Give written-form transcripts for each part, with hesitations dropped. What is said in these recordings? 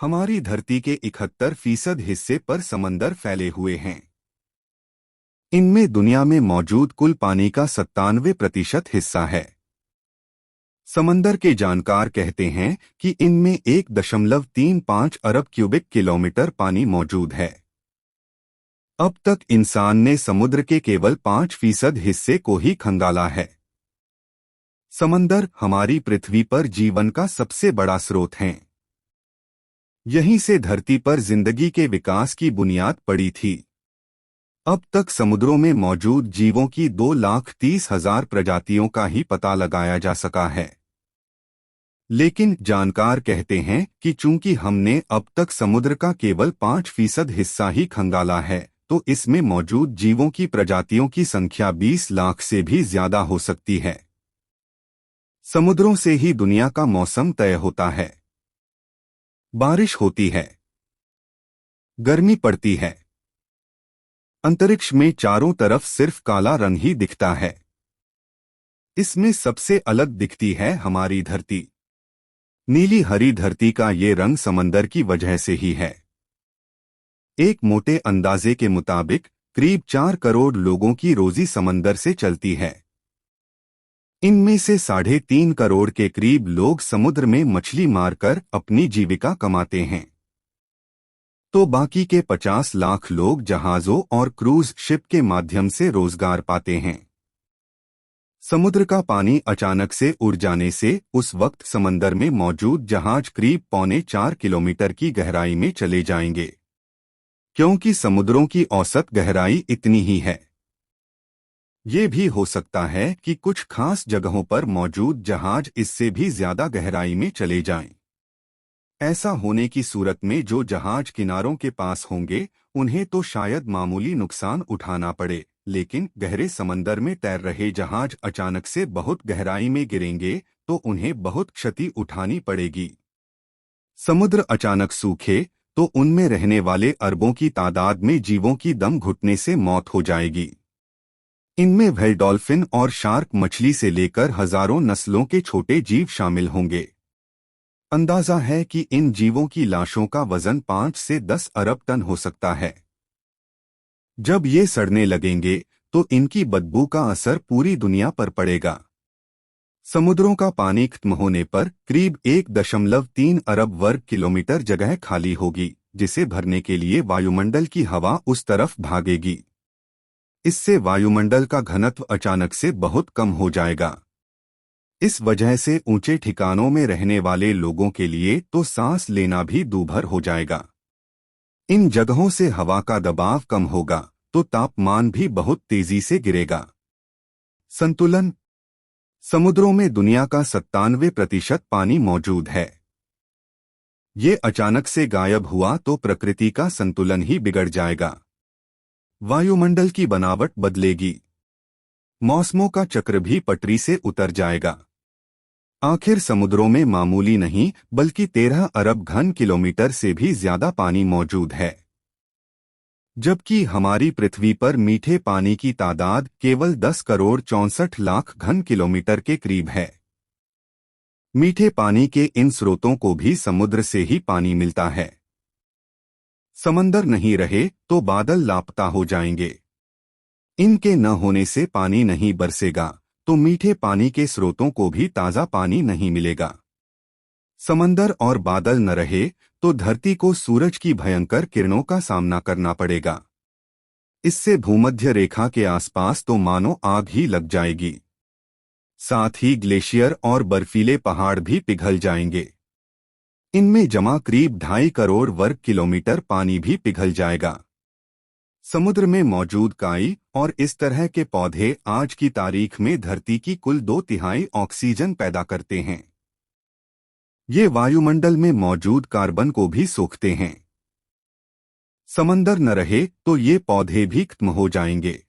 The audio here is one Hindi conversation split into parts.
हमारी धरती के 71% हिस्से पर समंदर फैले हुए हैं। इनमें दुनिया में मौजूद कुल पानी का 97% हिस्सा है। समंदर के जानकार कहते हैं कि इनमें 1.35 अरब क्यूबिक किलोमीटर पानी मौजूद है। अब तक इंसान ने समुद्र के केवल 5% हिस्से को ही खंगाला है। समंदर हमारी पृथ्वी पर जीवन का सबसे बड़ा स्रोत हैं। यहीं से धरती पर जिंदगी के विकास की बुनियाद पड़ी थी। अब तक समुद्रों में मौजूद जीवों की 2,30,000 प्रजातियों का ही पता लगाया जा सका है। लेकिन जानकार कहते हैं कि चूंकि हमने अब तक समुद्र का केवल 5% हिस्सा ही खंगाला है, तो इसमें मौजूद जीवों की प्रजातियों की संख्या 20 लाख से भी ज्यादा हो सकती है। समुद्रों से ही दुनिया का मौसम तय होता है। बारिश होती है, गर्मी पड़ती है। अंतरिक्ष में चारों तरफ सिर्फ काला रंग ही दिखता है। इसमें सबसे अलग दिखती है हमारी धरती। नीली हरी धरती का ये रंग समंदर की वजह से ही है। एक मोटे अंदाजे के मुताबिक करीब 4 करोड़ लोगों की रोजी समंदर से चलती है। इनमें से 3.5 करोड़ के करीब लोग समुद्र में मछली मारकर अपनी जीविका कमाते हैं। तो बाकी के 50 लाख लोग जहाजों और क्रूज शिप के माध्यम से रोजगार पाते हैं। समुद्र का पानी अचानक से उड़ जाने से उस वक्त समंदर में मौजूद जहाज करीब 3.25 किलोमीटर की गहराई में चले जाएंगे, क्योंकि समुद्रों की औसत गहराई इतनी ही है। ये भी हो सकता है कि कुछ खास जगहों पर मौजूद जहाज इससे भी ज्यादा गहराई में चले जाएं। ऐसा होने की सूरत में जो जहाज किनारों के पास होंगे उन्हें तो शायद मामूली नुकसान उठाना पड़े, लेकिन गहरे समंदर में तैर रहे जहाज अचानक से बहुत गहराई में गिरेंगे तो उन्हें बहुत क्षति उठानी पड़ेगी। समुद्र अचानक सूखे तो उनमें रहने वाले अरबों की तादाद में जीवों की दम घुटने से मौत हो जाएगी। इनमें व्हेल, डॉल्फिन और शार्क मछली से लेकर हजारों नस्लों के छोटे जीव शामिल होंगे। अंदाजा है कि इन जीवों की लाशों का वजन 5 से 10 अरब टन हो सकता है। जब ये सड़ने लगेंगे तो इनकी बदबू का असर पूरी दुनिया पर पड़ेगा। समुद्रों का पानी खत्म होने पर करीब 1.3 अरब वर्ग किलोमीटर जगह खाली होगी, जिसे भरने के लिए वायुमंडल की हवा उस तरफ भागेगी। इससे वायुमंडल का घनत्व अचानक से बहुत कम हो जाएगा। इस वजह से ऊंचे ठिकानों में रहने वाले लोगों के लिए तो सांस लेना भी दूभर हो जाएगा। इन जगहों से हवा का दबाव कम होगा तो तापमान भी बहुत तेजी से गिरेगा। संतुलन। समुद्रों में दुनिया का 97% पानी मौजूद है। ये अचानक से गायब हुआ तो प्रकृति का संतुलन ही बिगड़ जाएगा। वायुमंडल की बनावट बदलेगी, मौसमों का चक्र भी पटरी से उतर जाएगा। आखिर समुद्रों में मामूली नहीं बल्कि 13 अरब घन किलोमीटर से भी ज्यादा पानी मौजूद है, जबकि हमारी पृथ्वी पर मीठे पानी की तादाद केवल 10 करोड़ 64 लाख घन किलोमीटर के करीब है। मीठे पानी के इन स्रोतों को भी समुद्र से ही पानी मिलता है। समंदर नहीं रहे तो बादल लापता हो जाएंगे। इनके न होने से पानी नहीं बरसेगा तो मीठे पानी के स्रोतों को भी ताज़ा पानी नहीं मिलेगा। समंदर और बादल न रहे तो धरती को सूरज की भयंकर किरणों का सामना करना पड़ेगा। इससे भूमध्य रेखा के आसपास तो मानो आग ही लग जाएगी। साथ ही ग्लेशियर और बर्फीले पहाड़ भी पिघल जाएंगे। इनमें जमा करीब 2.5 करोड़ वर्ग किलोमीटर पानी भी पिघल जाएगा। समुद्र में मौजूद काई और इस तरह के पौधे आज की तारीख में धरती की कुल 2/3 ऑक्सीजन पैदा करते हैं। ये वायुमंडल में मौजूद कार्बन को भी सोखते हैं। समंदर न रहे तो ये पौधे भी खत्म हो जाएंगे।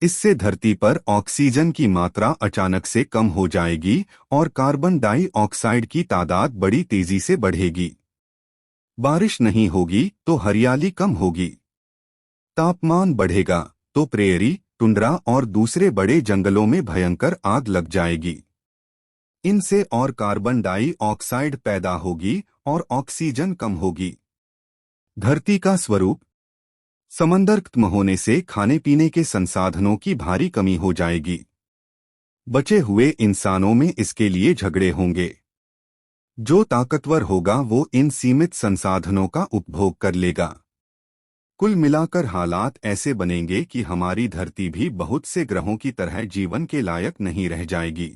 इससे धरती पर ऑक्सीजन की मात्रा अचानक से कम हो जाएगी और कार्बन डाइऑक्साइड की तादाद बड़ी तेजी से बढ़ेगी। बारिश नहीं होगी तो हरियाली कम होगी। तापमान बढ़ेगा तो प्रेयरी, टुंड्रा और दूसरे बड़े जंगलों में भयंकर आग लग जाएगी। इनसे और कार्बन डाइऑक्साइड पैदा होगी और ऑक्सीजन कम होगी। धरती का स्वरूप। समंदर खत्म होने से खाने पीने के संसाधनों की भारी कमी हो जाएगी। बचे हुए इंसानों में इसके लिए झगड़े होंगे। जो ताकतवर होगा वो इन सीमित संसाधनों का उपभोग कर लेगा। कुल मिलाकर हालात ऐसे बनेंगे कि हमारी धरती भी बहुत से ग्रहों की तरह जीवन के लायक नहीं रह जाएगी।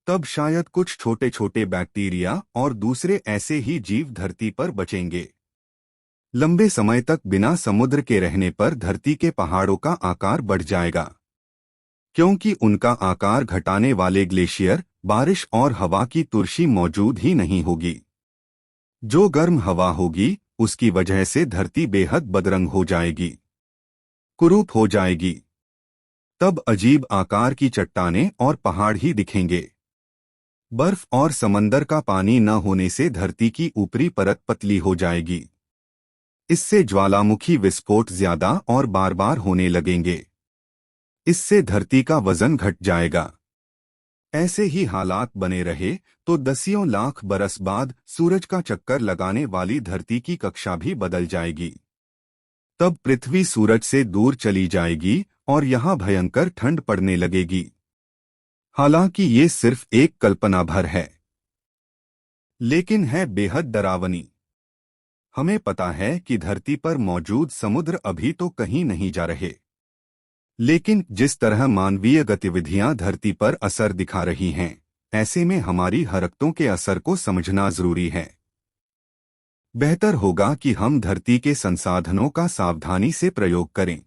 तब शायद कुछ छोटे छोटे बैक्टीरिया और दूसरे ऐसे ही जीव धरती पर बचेंगे। लंबे समय तक बिना समुद्र के रहने पर धरती के पहाड़ों का आकार बढ़ जाएगा, क्योंकि उनका आकार घटाने वाले ग्लेशियर, बारिश और हवा की तुरशी मौजूद ही नहीं होगी। जो गर्म हवा होगी उसकी वजह से धरती बेहद बदरंग हो जाएगी, कुरूप हो जाएगी। तब अजीब आकार की चट्टानें और पहाड़ ही दिखेंगे। बर्फ और समंदर का पानी न होने से धरती की ऊपरी परत पतली हो जाएगी। इससे ज्वालामुखी विस्फोट ज्यादा और बार बार होने लगेंगे। इससे धरती का वजन घट जाएगा। ऐसे ही हालात बने रहे तो दसियों लाख बरस बाद सूरज का चक्कर लगाने वाली धरती की कक्षा भी बदल जाएगी। तब पृथ्वी सूरज से दूर चली जाएगी और यहाँ भयंकर ठंड पड़ने लगेगी। हालांकि ये सिर्फ एक कल्पना भर है, लेकिन है बेहद डरावनी। हमें पता है कि धरती पर मौजूद समुद्र अभी तो कहीं नहीं जा रहे, लेकिन जिस तरह मानवीय गतिविधियां धरती पर असर दिखा रही हैं, ऐसे में हमारी हरकतों के असर को समझना जरूरी है। बेहतर होगा कि हम धरती के संसाधनों का सावधानी से प्रयोग करें।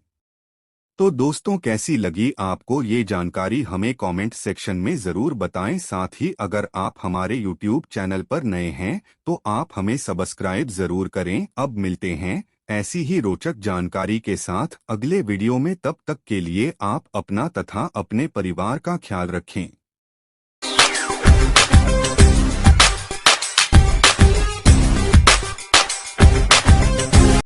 तो दोस्तों, कैसी लगी आपको ये जानकारी हमें कमेंट सेक्शन में ज़रूर बताएं। साथ ही अगर आप हमारे YouTube चैनल पर नए हैं तो आप हमें सब्सक्राइब ज़रूर करें। अब मिलते हैं ऐसी ही रोचक जानकारी के साथ अगले वीडियो में। तब तक के लिए आप अपना तथा अपने परिवार का ख्याल रखें।